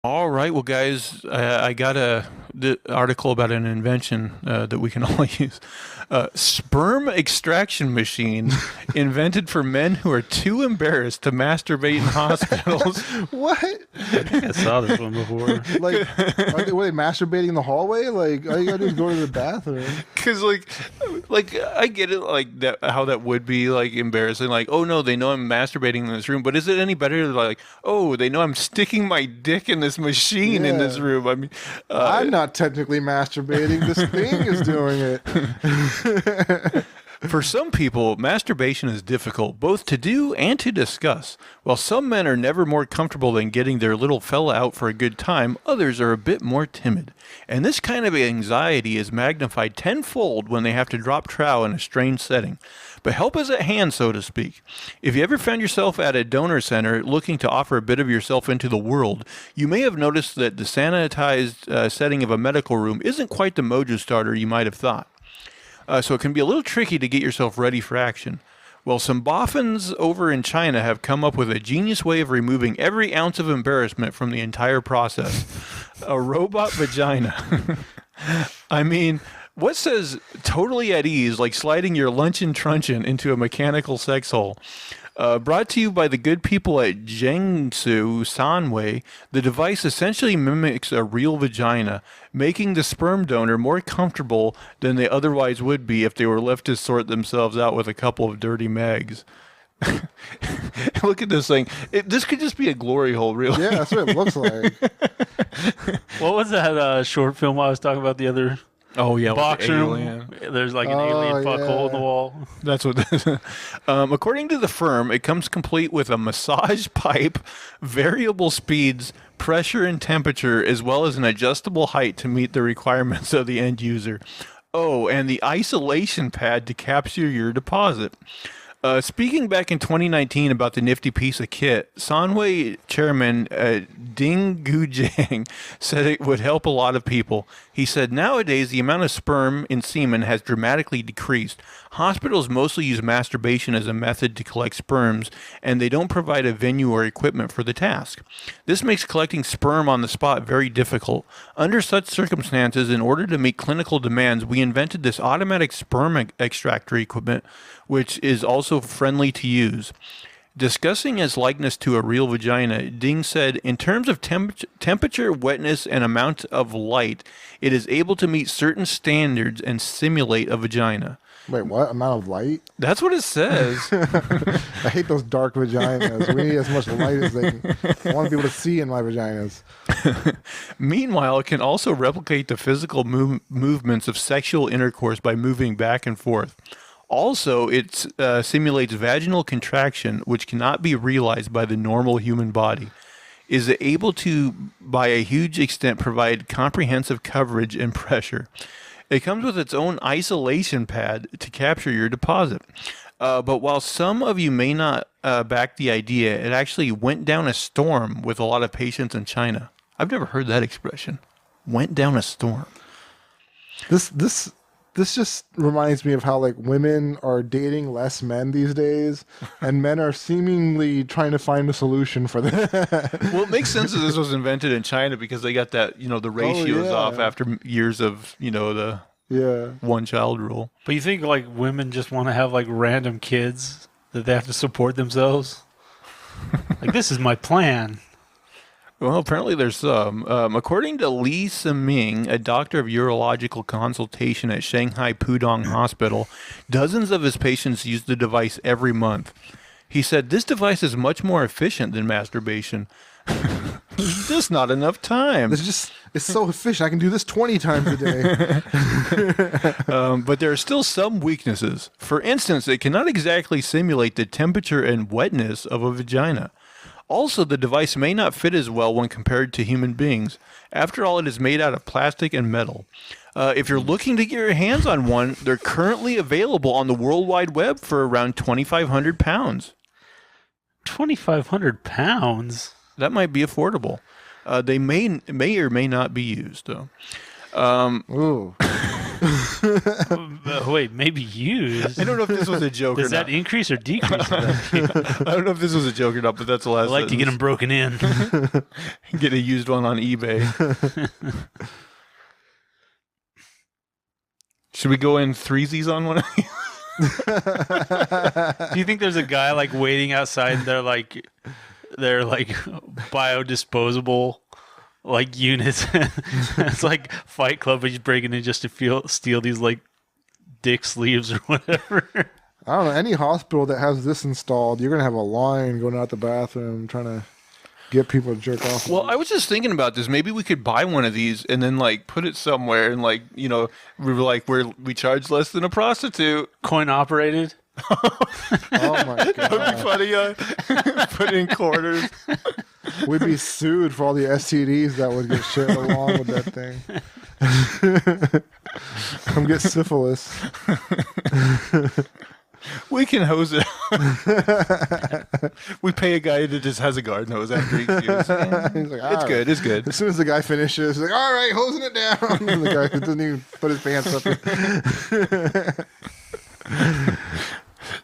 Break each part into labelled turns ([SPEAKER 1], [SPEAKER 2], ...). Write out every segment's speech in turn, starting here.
[SPEAKER 1] All right, well, guys, I got the article about an invention that we can all use. Sperm extraction machine invented for men who are too embarrassed to masturbate in hospitals.
[SPEAKER 2] What?
[SPEAKER 3] I think I saw this one before.
[SPEAKER 2] Like, were they masturbating in the hallway? Like, all you gotta do is go to the bathroom.
[SPEAKER 1] Because, like I get it, like that, how that would be like embarrassing. Like, oh no, they know I'm masturbating in this room, but is it any better? Like, oh, they know I'm sticking my dick in this machine in this
[SPEAKER 2] Yeah.
[SPEAKER 1] room. I mean,
[SPEAKER 2] I'm not technically masturbating. This thing is doing it.
[SPEAKER 1] for some people, masturbation is difficult both to do and to discuss. While some men are never more comfortable than getting their little fella out for a good time, others are a bit more timid. And this kind of anxiety is magnified tenfold when they have to drop trow in a strange setting. But help is at hand, so to speak. If you ever found yourself at a donor center looking to offer a bit of yourself into the world, you may have noticed that the sanitized setting of a medical room isn't quite the mojo starter you might have thought. So it can be a little tricky to get yourself ready for action. Well, some boffins over in China have come up with a genius way of removing every ounce of embarrassment from the entire process. A robot vagina. I mean, what says totally at ease, like sliding your luncheon truncheon into a mechanical sex hole? Brought to you by the good people at Jiangsu Sanwei, the device essentially mimics a real vagina, making the sperm donor more comfortable than they otherwise would be if they were left to sort themselves out with a couple of dirty mags. Look at this thing. This could just be a glory hole, really.
[SPEAKER 2] Yeah, that's what it looks like.
[SPEAKER 3] What was that short film I was talking about the other
[SPEAKER 1] Oh, yeah.
[SPEAKER 3] box
[SPEAKER 1] with the
[SPEAKER 3] room?
[SPEAKER 1] alien.
[SPEAKER 3] There's like an
[SPEAKER 2] Oh,
[SPEAKER 3] alien fuck hole in the
[SPEAKER 2] yeah.
[SPEAKER 3] wall.
[SPEAKER 1] That's what this is. According to the firm, it comes complete with a massage pipe, variable speeds, pressure, and temperature, as well as an adjustable height to meet the requirements of the end user. Oh, and the isolation pad to capture your deposit. Speaking back in 2019 about the nifty piece of kit, Sanwei chairman Ding Gujiang said it would help a lot of people. He said, nowadays, the amount of sperm in semen has dramatically decreased. Hospitals mostly use masturbation as a method to collect sperms, and they don't provide a venue or equipment for the task. This makes collecting sperm on the spot very difficult. Under such circumstances, in order to meet clinical demands, we invented this automatic sperm extractor equipment, which is also friendly to use. Discussing its likeness to a real vagina, Ding said, in terms of temperature, wetness, and amount of light, it is able to meet certain standards and simulate a vagina.
[SPEAKER 2] Wait, what? Amount of light?
[SPEAKER 1] That's what it says.
[SPEAKER 2] I hate those dark vaginas. We need as much light as they can. I want to be able to see in my vaginas.
[SPEAKER 1] Meanwhile, it can also replicate the physical movements of sexual intercourse by moving back and forth. Also, it simulates vaginal contraction, which cannot be realized by the normal human body. Is able to, by a huge extent, provide comprehensive coverage and pressure. It comes with its own isolation pad to capture your deposit. But while some of you may not back the idea, it actually went down a storm with a lot of patients in China. I've never heard that expression. Went down a storm.
[SPEAKER 2] This just reminds me of how like women are dating less men these days, and men are seemingly trying to find a solution for that.
[SPEAKER 1] Well, it makes sense that this was invented in China because they got that, the ratios
[SPEAKER 2] yeah.
[SPEAKER 1] off after years of, the
[SPEAKER 2] Yeah.
[SPEAKER 1] one child rule.
[SPEAKER 3] But you think like women just want to have like random kids that they have to support themselves? Like, this is my plan.
[SPEAKER 1] Well, apparently there's some. According to Li Siming, a doctor of urological consultation at Shanghai Pudong Hospital, dozens of his patients use the device every month. He said, this device is much more efficient than masturbation. There's just not enough time.
[SPEAKER 2] It's so efficient. I can do this 20 times a day.
[SPEAKER 1] But there are still some weaknesses. For instance, it cannot exactly simulate the temperature and wetness of a vagina. Also, the device may not fit as well when compared to human beings. After all, it is made out of plastic and metal. If you're looking to get your hands on one, they're currently available on the World Wide Web for around £2,500.
[SPEAKER 3] 2,500 pounds?
[SPEAKER 1] That might be affordable. They may or may not be used, though.
[SPEAKER 2] Ooh.
[SPEAKER 3] Wait, maybe used.
[SPEAKER 1] I don't know if this was a joke
[SPEAKER 3] Does
[SPEAKER 1] or
[SPEAKER 3] that
[SPEAKER 1] not.
[SPEAKER 3] increase or decrease?
[SPEAKER 1] I don't know if this was a joke or not, but that's the last
[SPEAKER 3] I like to get them broken in.
[SPEAKER 1] Get a used one on eBay. Should we go in threesies on one?
[SPEAKER 3] Do you think there's a guy like waiting outside? And they're like biodisposable like units. It's like Fight Club, but he's breaking in just to steal these like dick sleeves or whatever.
[SPEAKER 2] I don't know. Any hospital that has this installed, you're gonna have a line going out the bathroom trying to get people to jerk off.
[SPEAKER 1] Well, I was just thinking about this. Maybe we could buy one of these and then like put it somewhere and like, you know, we were like we charge less than a prostitute.
[SPEAKER 3] Coin operated.
[SPEAKER 2] Oh my
[SPEAKER 1] That would be
[SPEAKER 2] god,
[SPEAKER 1] funny. Put in quarters.
[SPEAKER 2] we'd be sued for all the STDs that would get shared along with that thing. Come get syphilis.
[SPEAKER 1] We can hose it. We pay a guy that just has a garden hose after each use.
[SPEAKER 2] He's like,
[SPEAKER 1] It's
[SPEAKER 2] "All
[SPEAKER 1] good. It's good.
[SPEAKER 2] As soon as the guy finishes, he's like, all right, hosing it down. And the guy doesn't even put his pants up.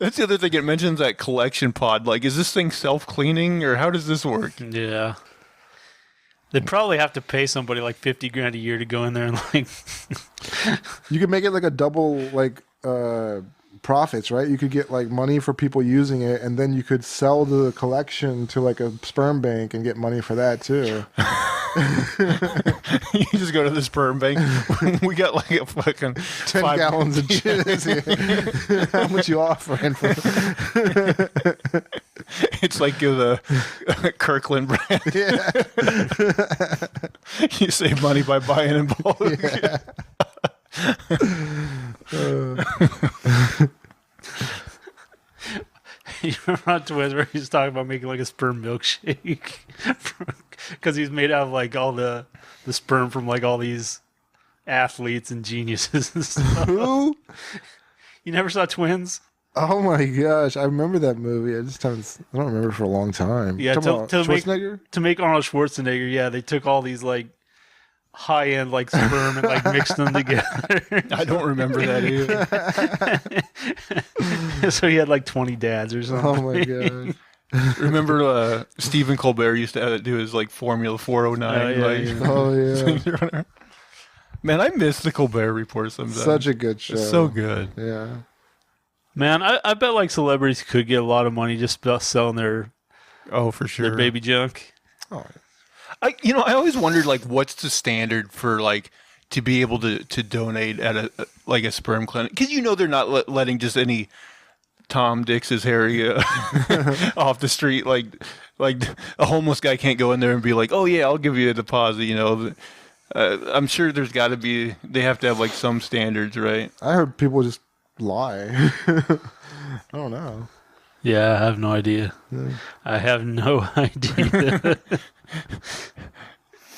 [SPEAKER 1] That's the other thing. It mentions that collection pod. Like, is this thing self-cleaning or how does this work?
[SPEAKER 3] Yeah. They'd probably have to pay somebody like $50,000 a year to go in there and like.
[SPEAKER 2] You could make it like a double like profits, right? You could get like money for people using it, and then you could sell the collection to like a sperm bank and get money for that too.
[SPEAKER 1] You just go to the sperm bank. We got like a fucking
[SPEAKER 2] 10 gallons of jizz here. How much you offering for?
[SPEAKER 1] It's like the Kirkland brand.
[SPEAKER 2] Yeah.
[SPEAKER 1] You save money by buying in bulk.
[SPEAKER 2] Yeah.
[SPEAKER 3] You remember on Twitter where he was talking about making like a sperm milkshake? Because he's made out of like all the sperm from like all these athletes and geniuses and stuff.
[SPEAKER 2] Who?
[SPEAKER 3] You never saw Twins?
[SPEAKER 2] Oh my gosh, I remember that movie. I don't remember it for a long time.
[SPEAKER 3] Yeah,
[SPEAKER 2] Talking about Schwarzenegger?
[SPEAKER 3] to make Arnold Schwarzenegger, yeah, they took all these like high-end like sperm and like mixed them together.
[SPEAKER 1] I don't remember that either.
[SPEAKER 3] So he had like 20 dads or something.
[SPEAKER 2] Oh my god.
[SPEAKER 1] Remember Stephen Colbert used to do his like Formula 409.
[SPEAKER 3] Oh, yeah,
[SPEAKER 1] like,
[SPEAKER 3] yeah.
[SPEAKER 2] Oh yeah.
[SPEAKER 1] Man, I miss the Colbert Report sometimes.
[SPEAKER 2] Such a good show.
[SPEAKER 1] It's so good.
[SPEAKER 2] Yeah.
[SPEAKER 3] Man, I bet like celebrities could get a lot of money just about selling their
[SPEAKER 1] Oh, for sure.
[SPEAKER 3] baby junk.
[SPEAKER 2] Oh,
[SPEAKER 1] I always wondered like what's the standard for like to be able to donate at a like a sperm clinic, because they're not letting just any Tom, Dick's, Harry off the street. Like a homeless guy can't go in there and be like, oh yeah, I'll give you a deposit. I'm sure there's got to be, they have to have like some standards, right?
[SPEAKER 2] I heard people just lie. I don't know.
[SPEAKER 3] Yeah, I have no idea.
[SPEAKER 2] Yeah.
[SPEAKER 3] I have no idea.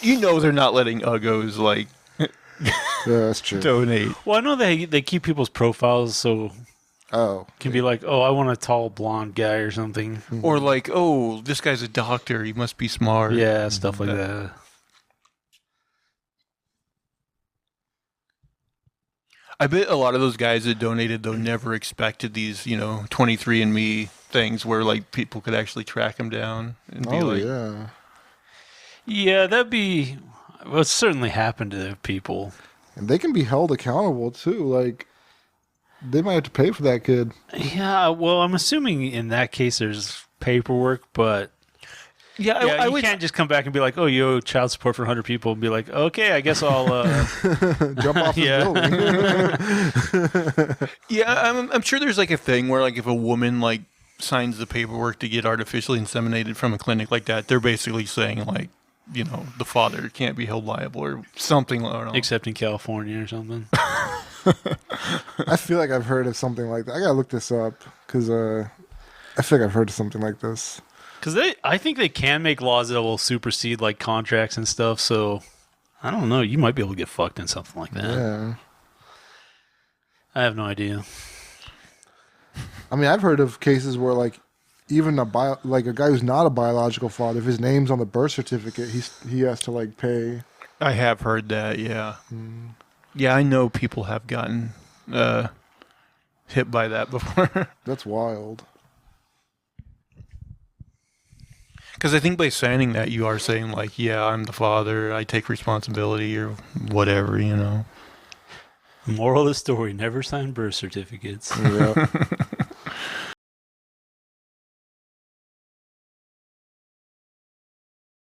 [SPEAKER 1] They're not letting uggos like
[SPEAKER 2] Yeah, that's true.
[SPEAKER 1] donate.
[SPEAKER 3] Well, I know they keep people's profiles so
[SPEAKER 2] Oh.
[SPEAKER 3] it can be like, oh, I want a tall blonde guy or something.
[SPEAKER 1] Or like, oh, this guy's a doctor, he must be smart.
[SPEAKER 3] Yeah, stuff like that.
[SPEAKER 1] I bet a lot of those guys that donated though never expected these 23andMe things where like people could actually track them down and be
[SPEAKER 2] Oh
[SPEAKER 1] like,
[SPEAKER 2] yeah.
[SPEAKER 3] Yeah, it's certainly happened to people.
[SPEAKER 2] And they can be held accountable too. Like they might have to pay for that kid.
[SPEAKER 3] Yeah, well, I'm assuming in that case there's paperwork, but
[SPEAKER 1] I
[SPEAKER 3] you
[SPEAKER 1] would.
[SPEAKER 3] can't just come back and be like, oh, you owe child support for 100 people and be like, okay, I guess I'll...
[SPEAKER 2] Jump off the building.
[SPEAKER 1] Yeah, I'm sure there's like a thing where like if a woman like signs the paperwork to get artificially inseminated from a clinic like that, they're basically saying like, the father can't be held liable or something. I don't know.
[SPEAKER 3] Except in California or something.
[SPEAKER 2] I feel like I've heard of something like that. I gotta look this up because I feel like I've heard of something like this.
[SPEAKER 3] Because I think they can make laws that will supersede like contracts and stuff. So I don't know. You might be able to get fucked in something like that.
[SPEAKER 2] Yeah.
[SPEAKER 3] I have no idea.
[SPEAKER 2] I mean, I've heard of cases where like even a guy who's not a biological father, if his name's on the birth certificate, he has to like pay.
[SPEAKER 1] I have heard that. Yeah. Yeah, I know people have gotten hit by that before.
[SPEAKER 2] That's wild.
[SPEAKER 1] Because I think by signing that, you are saying, like, yeah, I'm the father, I take responsibility, or whatever, you know.
[SPEAKER 3] Moral of the story: never sign birth certificates.
[SPEAKER 2] Yeah.